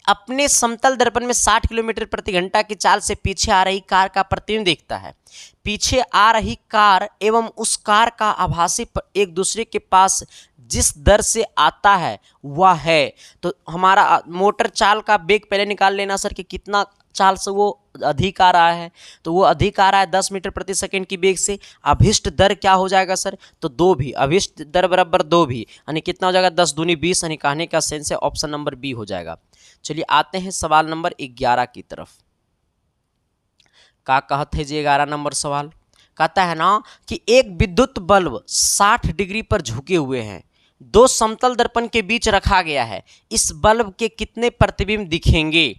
अपने समतल दर्पण में 60 किलोमीटर प्रति घंटा की चाल से पीछे आ रही कार का प्रतिबिंब देखता है। पीछे आ रही कार एवं उस कार का आभासी एक दूसरे के पास जिस दर से आता है वह है। तो हमारा मोटर चाल का वेग पहले निकाल लेना सर कि कितना चाल से वो अधिक आ रहा है। तो वो अधिक आ रहा है 10 मीटर प्रति सेकंड की वेग से। अभिष्ट दर क्या हो जाएगा सर, तो 2 भी, अभिष्ट दर बराबर 2 भी, यानी कितना हो जाएगा 10 दूनी 20, यानी कहने का सेंस है ऑप्शन नंबर बी हो जाएगा। चलिए आते हैं सवाल नंबर 11 की तरफ। क्या कहते हैं जी 11 नंबर सवाल? कहता है ना कि एक विद्युत बल्ब 60 डिग्री पर झुके हुए हैं, 2 समतल दर्पण के बीच रखा गया है, इस बल्ब के कितने प्रतिबिंब दिखेंगे?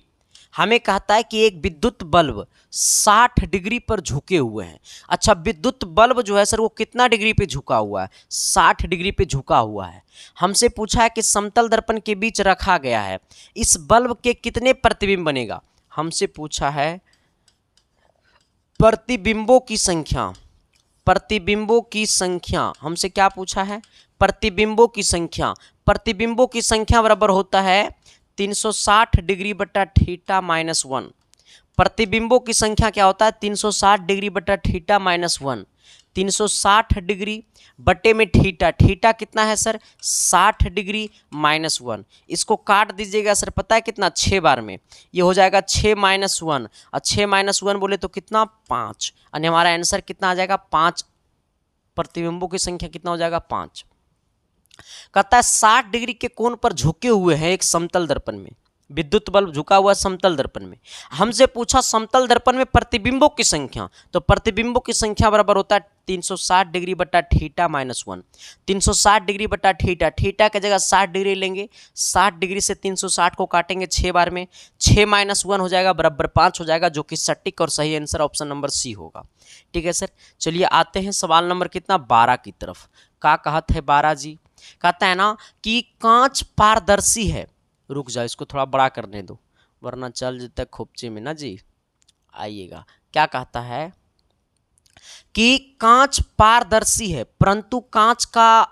हमें कहता है कि एक विद्युत बल्ब 60 डिग्री पर झुके हुए हैं। अच्छा, विद्युत बल्ब जो है सर वो कितना डिग्री पे झुका हुआ है? 60 डिग्री पे झुका हुआ है। हमसे पूछा है कि समतल दर्पण के बीच रखा गया है, इस बल्ब के कितने प्रतिबिंब बनेगा? हमसे पूछा है प्रतिबिंबों की संख्या। प्रतिबिंबों की संख्या हमसे क्या पूछा है? प्रतिबिंबों की संख्या। प्रतिबिंबों की संख्या बराबर होता है 360 डिग्री बटा थीटा माइनस 1। प्रतिबिंबों की संख्या क्या होता है? 360 डिग्री बटा थीटा माइनस 1। 360 डिग्री बटे में थीटा, थीटा कितना है सर 60 डिग्री -1, इसको काट दीजिएगा सर, पता है कितना 6 बार में, ये हो जाएगा 6 - 1, और 6 - 1 बोले तो कितना 5, यानी हमारा आंसर कितना आ जाएगा 5, प्रतिबिंबों की संख्या कितना हो जाएगा 5। कहता है 60 डिग्री के कोण पर झुके हुए हैं एक समतल दर्पण में, विद्युत बल्ब झुका हुआ समतल दर्पण में, हमसे पूछा समतल दर्पण में प्रतिबिंबों की संख्या, तो प्रतिबिंबों की संख्या बराबर होता है 360 डिग्री बटा थीटा -1, 360 डिग्री बटा थीटा, थीटा की जगह 60 डिग्री लेंगे, 60 डिग्री से 360 को काटेंगे 6 बार में, 6 - 1 हो जाएगा बराबर 5 हो जाएगा, जो कि सटीक और सही आंसर ऑप्शन नंबर सी होगा। ठीक है सर, चलिए आते हैं सवाल नंबर कितना 12 की तरफ। क्या कहत है 12 जी, कहता है ना कि कांच पारदर्शी है, रुक जाओ इसको थोड़ा बड़ा करने दो वरना चल जाता है खोपचे में ना जी। आइएगा, क्या कहता है कि कांच पारदर्शी है परंतु कांच का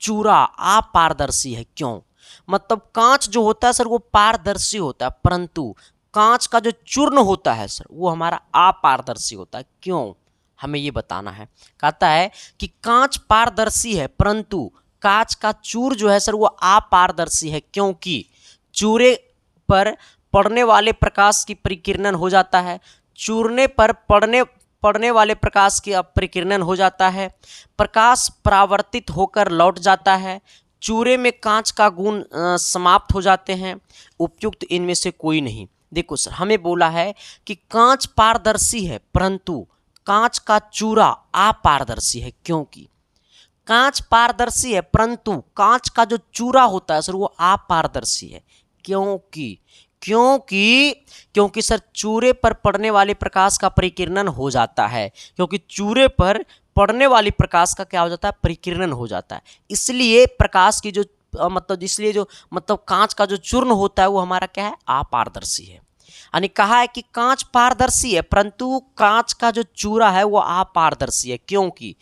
चूरा अपारदर्शी है, क्यों? मतलब कांच जो होता है सर वो पारदर्शी होता है, परंतु कांच का जो चूर्ण होता है सर वो हमारा अपारदर्शी होता है, क्यों? हमें ये बताना है। कहता है कि कांच पारदर्शी है परंतु कांच का चूर जो है सर वो अपारदर्शी है, क्योंकि चूरे पर पड़ने वाले प्रकाश की परिकिरणन हो जाता है, चूरने पर पड़ने वाले प्रकाश की अपरिकिरणन हो जाता है, प्रकाश परावर्तित होकर लौट जाता है, चूरे में कांच का गुण समाप्त हो जाते हैं, उपयुक्त इनमें से कोई नहीं। देखो सर, हमें बोला है कि कांच पारदर्शी है परंतु कांच का चूरा अपारदर्शी है, क्योंकि कांच पारदर्शी है परंतु कांच का जो चूरा होता है सर वो अपारदर्शी है, क्योंकि क्योंकि सर चूरे पर पड़ने वाले प्रकाश का परिकिरणन हो जाता है, क्योंकि चूरे पर पड़ने वाली प्रकाश का क्या हो जाता है परिकिरणन हो जाता है, इसलिए प्रकाश की जो मतलब कांच का जो चूर्ण होता है वो हमारा क्या है अपारदर्शी है। यानी कहा है कि कांच पारदर्शी है परंतु कांच का जो चूरा है वो अपारदर्शी है, क्योंकि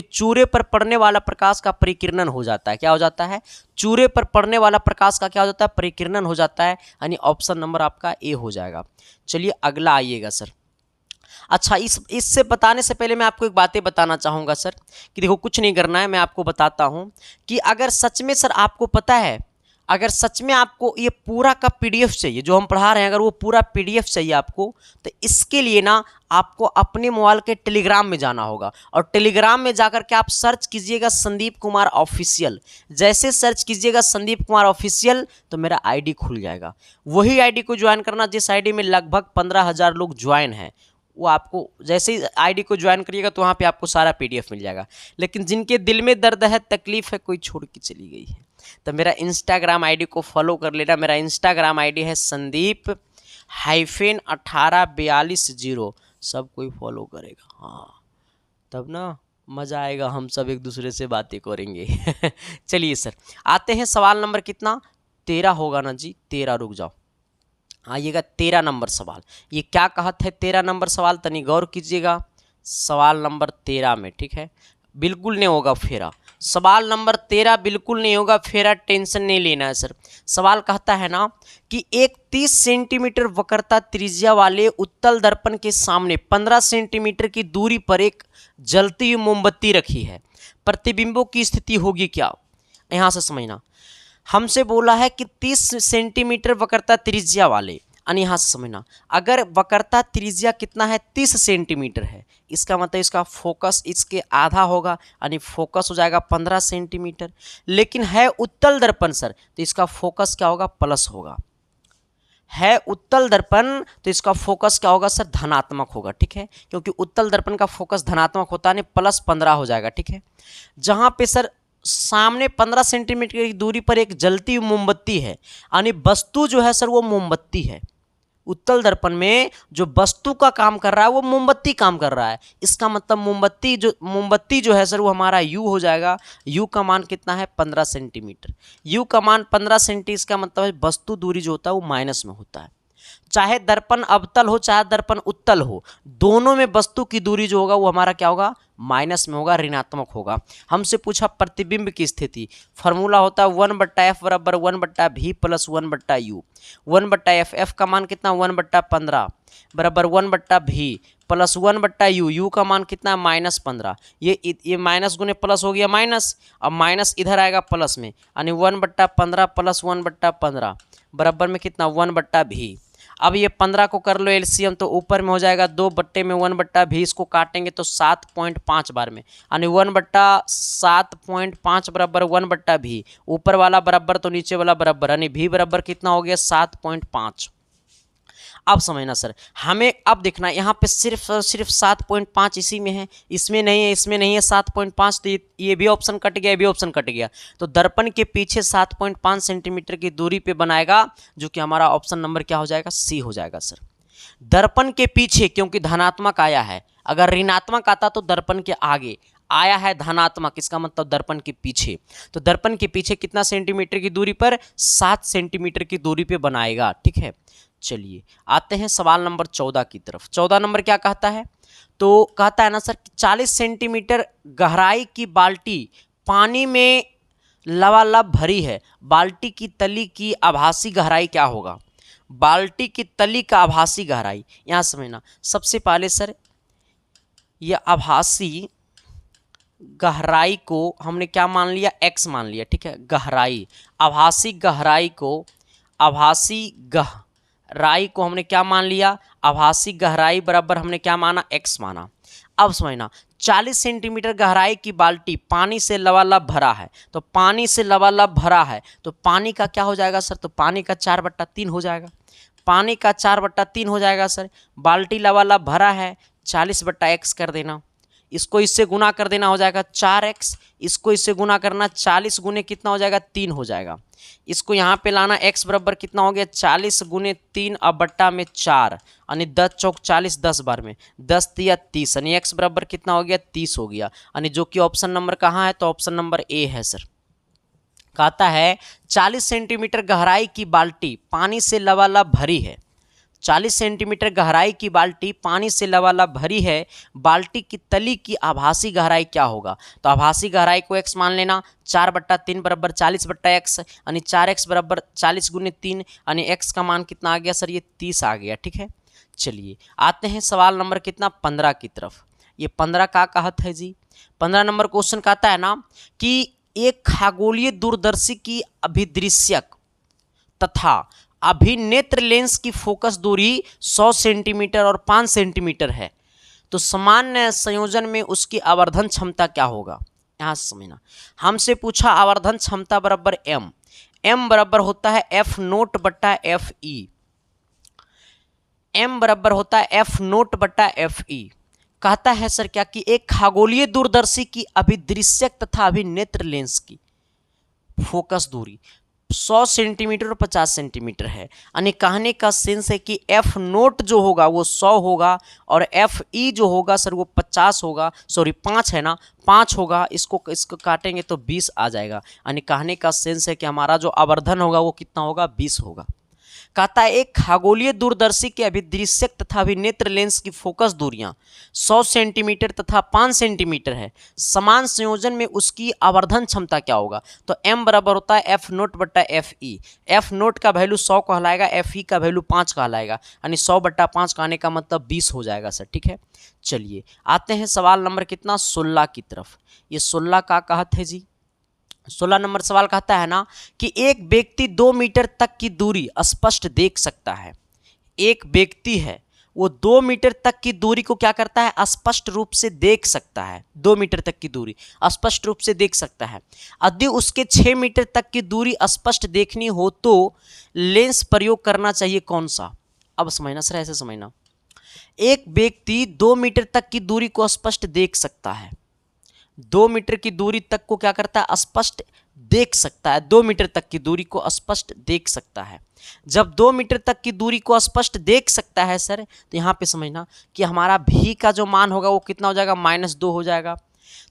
चूरे पर पड़ने वाला प्रकाश का परिकिरणन हो जाता है, क्या हो जाता है चूरे पर पड़ने वाला प्रकाश का क्या हो जाता है परिकिरणन हो जाता है, यानी ऑप्शन नंबर आपका ए हो जाएगा। चलिए अगला आइएगा सर। अच्छा, इससे बताने से पहले मैं आपको एक बातें बताना चाहूँगा सर कि देखो कुछ नहीं करना है, मैं आपको बताता हूँ कि अगर सच में सर आपको पता है, अगर सच में आपको ये पूरा का पीडीएफ चाहिए जो हम पढ़ा रहे हैं, अगर वो पूरा पीडीएफ चाहिए आपको, तो इसके लिए ना आपको अपने मोबाइल के टेलीग्राम में जाना होगा, और टेलीग्राम में जाकर के आप सर्च कीजिएगा संदीप कुमार ऑफिशियल। जैसे सर्च कीजिएगा संदीप कुमार ऑफिशियल तो मेरा आईडी खुल जाएगा, वही आईडी को ज्वाइन करना जिस आईडी में लगभग 15,000 लोग ज्वाइन हैं, वो आपको जैसे ही आईडी को ज्वाइन करिएगा तो वहाँ पे आपको सारा पीडीएफ मिल जाएगा। लेकिन जिनके दिल में दर्द है, तकलीफ है, कोई छोड़ के चली गई है, तो मेरा इंस्टाग्राम आईडी को फॉलो कर लेना। मेरा इंस्टाग्राम आईडी है संदीप-1842, सब कोई फॉलो करेगा, हाँ तब ना मज़ा आएगा, हम सब एक दूसरे से बातें करेंगे। चलिए सर, आते हैं सवाल नंबर कितना 13 होगा ना जी, 13, रुक जाओ, आइएगा 13 नंबर सवाल। ये क्या कहत है 13 नंबर सवाल, तनी गौर कीजिएगा सवाल नंबर 13 में, ठीक है, बिल्कुल नहीं होगा फेरा, सवाल नंबर 13 बिल्कुल नहीं होगा फेरा, टेंशन नहीं लेना है सर। सवाल कहता है ना कि एक 30 सेंटीमीटर वक्रता त्रिज्या वाले उत्तल दर्पण के सामने 15 सेंटीमीटर की दूरी पर एक जलती हुई मोमबत्ती रखी है, प्रतिबिंबों की स्थिति होगी क्या? यहाँ से समझना, हमसे बोला है कि 30 सेंटीमीटर वक्रता त्रिज्या वाले, यानी यहाँ से समझना, अगर वक्रता त्रिज्या कितना है 30 सेंटीमीटर है, इसका मतलब इसका फोकस इसके आधा होगा, यानी फोकस हो जाएगा 15 सेंटीमीटर। लेकिन है उत्तल दर्पण सर, तो इसका फोकस क्या होगा प्लस होगा, है उत्तल दर्पण तो इसका फोकस क्या होगा सर धनात्मक होगा, ठीक है, क्योंकि उत्तल दर्पण का फोकस धनात्मक होता है, +15 हो जाएगा, ठीक है। जहाँ पे सर सामने 15 सेंटीमीटर की दूरी पर एक जलती हुई मोमबत्ती है, यानी वस्तु जो है सर वो मोमबत्ती है, उत्तल दर्पण में जो वस्तु का काम कर रहा है वो मोमबत्ती काम कर रहा है, इसका मतलब मोमबत्ती जो है सर वो हमारा U हो जाएगा। U का मान कितना है 15 सेंटीमीटर, U का मान 15 सेंटी, इसका मतलब है वस्तु दूरी जो होता है वो माइनस में होता है। चाहे दर्पण अवतल हो चाहे दर्पण उत्तल हो, दोनों में वस्तु की दूरी जो होगा वो हमारा क्या होगा, माइनस में होगा, ऋणात्मक होगा। हमसे पूछा प्रतिबिंब की स्थिति, फॉर्मूला होता है 1/f बराबर 1/v plus 1/u। 1/f, f का मान कितना 1/15 बराबर 1/v प्लस 1/u, u का मान कितना -15। ये माइनस गुने प्लस हो गया माइनस, अब माइनस इधर आएगा प्लस में, यानी 1/15 प्लस 1/15 बराबर में कितना 1/v। अब ये 15 को कर लो एलसीएम, तो ऊपर में हो जाएगा 2/1/v, इसको काटेंगे तो 7.5 बार में, यानी 1/7.5 बराबर 1/v। ऊपर वाला बराबर तो नीचे वाला बराबर, यानी v बराबर कितना हो गया 7.5। अब समझना सर, हमें अब देखना यहाँ पे सिर्फ 7.5 इसी में है, इसमें नहीं है, इसमें नहीं है 7.5, तो ये भी ऑप्शन कट गया, ये भी ऑप्शन कट गया। तो दर्पण के पीछे 7.5 सेंटीमीटर की दूरी पे बनाएगा, जो कि हमारा ऑप्शन नंबर क्या हो जाएगा, सी हो जाएगा सर। दर्पण के पीछे, क्योंकि धनात्मक आया है, अगर ऋणात्मक आता तो दर्पण के आगे, आया है धनात्मक, इसका मतलब दर्पण के पीछे। तो दर्पण के पीछे कितना सेंटीमीटर की दूरी पर, 7 सेंटीमीटर की दूरी पे बनाएगा, ठीक है। चलिए आते हैं सवाल नंबर 14 की तरफ। 14 नंबर क्या कहता है, तो कहता है ना सर 40 सेंटीमीटर गहराई की बाल्टी पानी में लबालब भरी है, बाल्टी की तली की आभासी गहराई क्या होगा। बाल्टी की तली का आभासी गहराई, यहाँ समझना, सबसे पहले सर यह आभासी गहराई को हमने क्या मान लिया, x मान लिया, ठीक है। गहराई, आभासी गहराई को, आभासी गहराई को हमने क्या मान लिया, आभासी गहराई बराबर हमने क्या माना, x माना। अब समझना 40 सेंटीमीटर गहराई की बाल्टी पानी से लबालब भरा है, तो पानी से लबालब भरा है तो पानी का क्या हो जाएगा सर, तो पानी का 4/3 हो जाएगा, पानी का 4/3 हो जाएगा सर। बाल्टी लबालब भरा है, 40/x कर देना, इसको इससे गुना कर देना, हो जाएगा 4x, इसको इससे गुना करना, 40 गुने कितना हो जाएगा 3 हो जाएगा। इसको यहाँ पे लाना, x बराबर कितना हो गया 40 गुने 3 अब बट्टा में 4, यानी 10 चौक 40, 10 बार में 10 तिया 30, यानी x बराबर कितना हो गया 30 हो गया, यानी जो कि ऑप्शन नंबर कहाँ है, तो ऑप्शन नंबर ए है सर। कहता है 40 सेंटीमीटर गहराई की बाल्टी पानी से लबालब भरी है, 40 सेंटीमीटर गहराई की बाल्टी पानी से लबालब भरी है, बाल्टी की तली की आभासी गहराई क्या होगा। तो आभासी गहराई को x मान लेना, 4/3 बराबर 40/x, यानी 4x बराबर 40 गुने 3, यानी x का मान कितना आ गया सर, ये 30 आ गया, ठीक है। चलिए आते हैं सवाल नंबर कितना 15 की तरफ। ये 15 का कहत है जी, 15 नंबर क्वेश्चन कहता है ना कि एक खगोलीय दूरदर्शी की अभिदृश्यक तथा अभिनेत्र लेंस की फोकस दूरी 100 सेंटीमीटर और 5 सेंटीमीटर है, तो सामान्य संयोजन में उसकी आवर्धन क्षमता क्या होगा। यहाँ से समझना, हमसे पूछा आवर्धन क्षमता बराबर m, m बराबर होता है F0/FE, m बराबर होता है F0/FE। कहता है सर क्या कि एक खगोलीय दूरदर्शी की अभिदृश्यक तथा अभिनेत्र लेंस की फोकस दूरी 100 सेंटीमीटर और 50 सेंटीमीटर है, यानी कहने का सेंस है कि F0 जो होगा वो 100 होगा और FE जो होगा सर वो 50 होगा, सॉरी 5 है ना, 5 होगा, इसको काटेंगे तो 20 आ जाएगा, यानी कहने का सेंस है कि हमारा जो आवर्धन होगा वो कितना होगा 20 होगा। कहता है एक खगोलीय दूरदर्शी के अभिदृश्यक तथा अभिनेत्र लेंस की फोकस दूरियां 100 सेंटीमीटर तथा 5 सेंटीमीटर है, समान संयोजन में उसकी आवर्धन क्षमता क्या होगा। तो m बराबर होता है F0/FE, F0 का वैल्यू 100 कहलाएगा, FE का वैल्यू 5 कहलाएगा, यानी 100/5 कहने का मतलब 20 हो जाएगा सर, ठीक है। चलिए आते हैं सवाल नंबर कितना 16 की तरफ। ये 16 का कहत है जी, 16 नंबर सवाल कहता है ना कि एक व्यक्ति 2 मीटर तक की दूरी स्पष्ट देख सकता है। एक व्यक्ति है वो 2 मीटर तक की दूरी को क्या करता है, स्पष्ट रूप से देख सकता है, 2 मीटर तक की दूरी स्पष्ट रूप से देख सकता है। यदि उसके 6 मीटर तक की दूरी स्पष्ट देखनी हो तो लेंस प्रयोग करना चाहिए कौन सा। अब समझना सर, ऐसे समझना, एक व्यक्ति 2 मीटर तक की दूरी को स्पष्ट देख सकता है, 2 मीटर की दूरी तक को क्या करता है, स्पष्ट देख सकता है, 2 मीटर तक की दूरी को स्पष्ट देख सकता है। जब 2 मीटर तक की दूरी को स्पष्ट देख सकता है सर, तो यहाँ पे समझना कि हमारा भी का जो मान होगा वो कितना हो जाएगा, -2 हो जाएगा।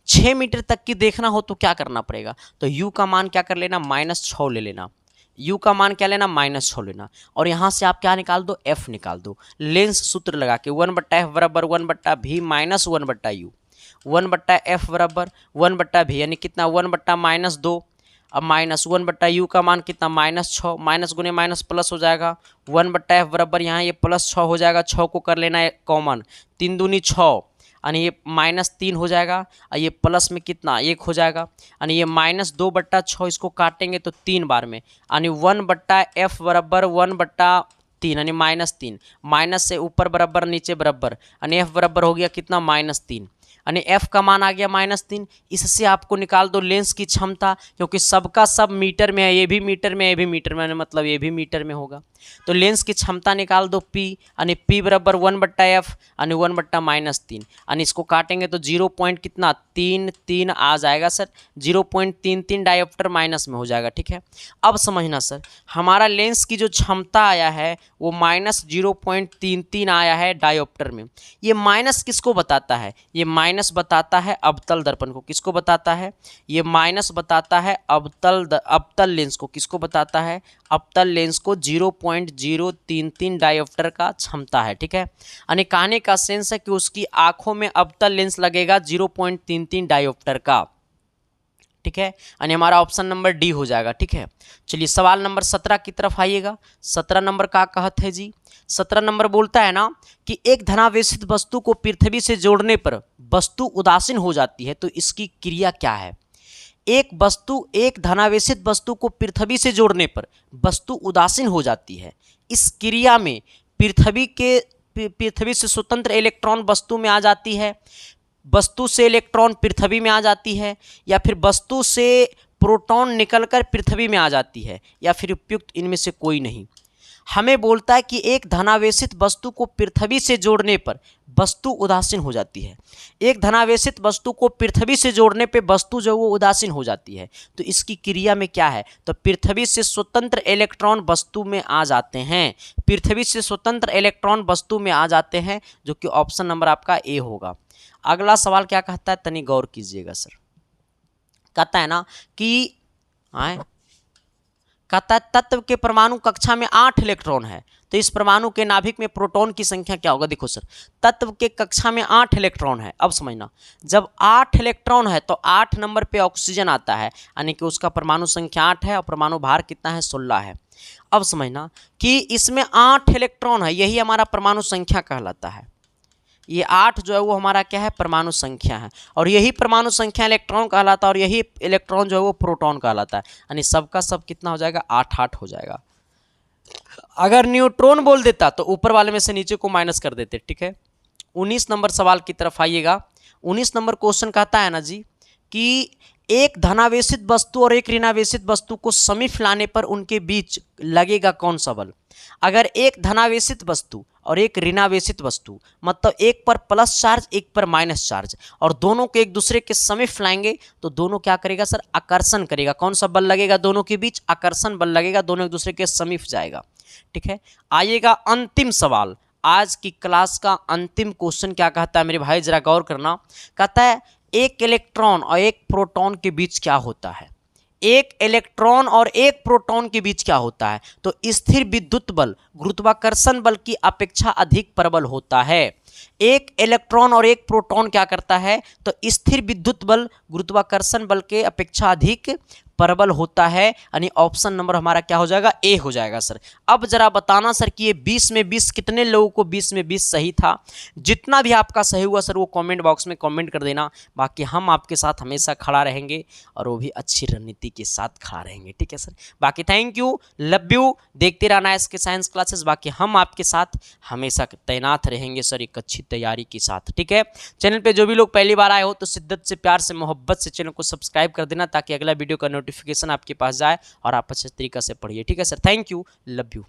6 मीटर तक की देखना हो तो क्या करना पड़ेगा, तो u का मान क्या कर लेना, -6 ले लेना, u का मान क्या लेना, -6 लेना, और यहाँ से आप क्या निकाल दो, f निकाल दो। लेंस सूत्र लगा के 1/f बराबर 1/v माइनस 1/u, 1/f बराबर 1/v यानी कितना 1/-2। अब -1/u का मान कितना, -6, माइनस गुने माइनस प्लस हो जाएगा, 1/f बराबर यहाँ ये +6 हो जाएगा, 6 को कर लेना है कॉमन, 3 दूनी 6 यानी ये -3 हो जाएगा, और ये प्लस में कितना 1 हो जाएगा, यानी ये -2/6 इसको काटेंगे तो 3 बार में, यानी 1/f बराबर 1/3 यानी -3, माइनस से ऊपर बराबर नीचे बराबर, यानी f बराबर हो गया कितना, -3, यानी f का मान आ गया -3। इससे आपको निकाल दो लेंस की क्षमता, क्योंकि सबका सब मीटर में है, ये भी मीटर में, ये भी मीटर में, मतलब ये भी मीटर में होगा। तो लेंस की क्षमता निकाल दो P, यानी P बराबर 1/f यानी 1/-3, यानी इसको काटेंगे तो 0 पॉइंट कितना 3 आ जाएगा सर, 0.33 डायोप्टर माइनस में हो जाएगा। ठीक है, अब समझना सर, हमारा लेंस की जो क्षमता आया है वो -0.33 आया है डायोप्टर में। ये माइनस किसको बताता है, ये माइनस बताता है अवतल दर्पण को। किसको बताता है, ये माइनस बताता है अवतल लेंस को। किसको बताता है, अवतल लेंस को 0.033 डायोप्टर का क्षमता है। ठीक है, यानी कहने का सेंस है कि उसकी आंखों में अवतल लेंस लगेगा 0.33 डायोप्टर का। ठीक है, यानी हमारा ऑप्शन नंबर डी हो जाएगा। ठीक है, चलिए सवाल नंबर 17 की तरफ आइएगा। 17 नंबर का कहत है जी, 17 नंबर बोलता है ना कि एक धनावेशित वस्तु को पृथ्वी से जोड़ने पर वस्तु उदासीन हो जाती है, तो इसकी क्रिया क्या है। एक धनावेशित वस्तु को पृथ्वी से जोड़ने पर वस्तु उदासीन हो जाती है। इस क्रिया में पृथ्वी से स्वतंत्र इलेक्ट्रॉन वस्तु में आ जाती है, वस्तु से इलेक्ट्रॉन पृथ्वी में आ जाती है, या फिर वस्तु से प्रोटॉन निकलकर पृथ्वी में आ जाती है, या फिर उपयुक्त इनमें से कोई नहीं। हमें बोलता है कि एक धनावेशित वस्तु को पृथ्वी से जोड़ने पर वस्तु उदासीन हो जाती है। एक धनावेशित वस्तु को पृथ्वी से जोड़ने पे वस्तु जो वो उदासीन हो जाती है, तो इसकी क्रिया में क्या है, तो पृथ्वी से स्वतंत्र इलेक्ट्रॉन वस्तु में आ जाते हैं। पृथ्वी से स्वतंत्र इलेक्ट्रॉन वस्तु में आ जाते हैं, जो कि ऑप्शन नंबर आपका ए होगा। अगला सवाल क्या कहता है, तनी गौर कीजिएगा सर। कहता है ना कि कहता है तत्व के परमाणु कक्षा में 8 इलेक्ट्रॉन है, तो इस परमाणु के नाभिक में प्रोटॉन की संख्या क्या होगा। देखो सर, तत्व के कक्षा में 8 इलेक्ट्रॉन है। अब समझना, जब 8 इलेक्ट्रॉन है तो 8 नंबर पे ऑक्सीजन आता है, यानी कि उसका परमाणु संख्या 8 है और परमाणु भार कितना है, 16 है। अब समझना कि इसमें 8 इलेक्ट्रॉन है, यही हमारा परमाणु संख्या कहलाता है। ये 8 जो है वो हमारा क्या है, परमाणु संख्या है, और यही परमाणु संख्या इलेक्ट्रॉन कहलाता है, और यही इलेक्ट्रॉन जो है वो प्रोटॉन कहलाता है। यानी सबका सब कितना हो जाएगा, 8 हो जाएगा। अगर न्यूट्रॉन बोल देता तो ऊपर वाले में से नीचे को माइनस कर देते। ठीक है, 19 नंबर सवाल की तरफ आइएगा। 19 नंबर क्वेश्चन कहता है ना जी कि एक धनावेशित वस्तु और एक ऋणावेशित वस्तु को समीप लाने पर उनके बीच लगेगा कौन सा बल। अगर एक धनावेशित वस्तु और एक ऋणावेशित वस्तु, मतलब एक पर प्लस चार्ज एक पर माइनस चार्ज, और दोनों को एक दूसरे के समीप लाएंगे तो दोनों क्या करेगा सर, आकर्षण करेगा। कौन सा बल लगेगा दोनों के बीच, आकर्षण बल लगेगा, दोनों एक दूसरे के समीप जाएगा। ठीक है, आइएगा अंतिम सवाल, आज की क्लास का अंतिम क्वेश्चन क्या कहता है मेरे भाई, जरा गौर करना। कहता है एक इलेक्ट्रॉन और एक प्रोटॉन के बीच क्या होता है। एक इलेक्ट्रॉन और एक प्रोटॉन के बीच क्या होता है, तो स्थिर विद्युत बल गुरुत्वाकर्षण बल की अपेक्षा अधिक प्रबल होता है। एक इलेक्ट्रॉन और एक प्रोटॉन क्या करता है, तो स्थिर विद्युत बल गुरुत्वाकर्षण बल के अपेक्षा अधिक प्रबल होता है, यानी ऑप्शन नंबर हमारा क्या हो जाएगा, ए हो जाएगा सर। अब जरा बताना सर कि ये 20 में 20 कितने लोगों को 20 में 20 सही था। जितना भी आपका सही हुआ सर वो कमेंट बॉक्स में कमेंट कर देना। बाकी हम आपके साथ हमेशा खड़ा रहेंगे, और वो भी अच्छी रणनीति के साथ खड़ा रहेंगे। ठीक है सर, बाकी थैंक यू, लव यू, देखते रहना इसके साइंस क्लासेस। बाकी हम आपके साथ हमेशा तैनात रहेंगे सर, एक अच्छी तैयारी के साथ। ठीक है, चैनल पे जो भी लोग पहली बार आए हो तो शिद्दत से, प्यार से, मोहब्बत से चैनल को सब्सक्राइब कर देना, ताकि अगला वीडियो का नोटिफिकेशन आपके पास जाए और आप अच्छे तरीके से पढ़िए। ठीक है sir, thank you, love you.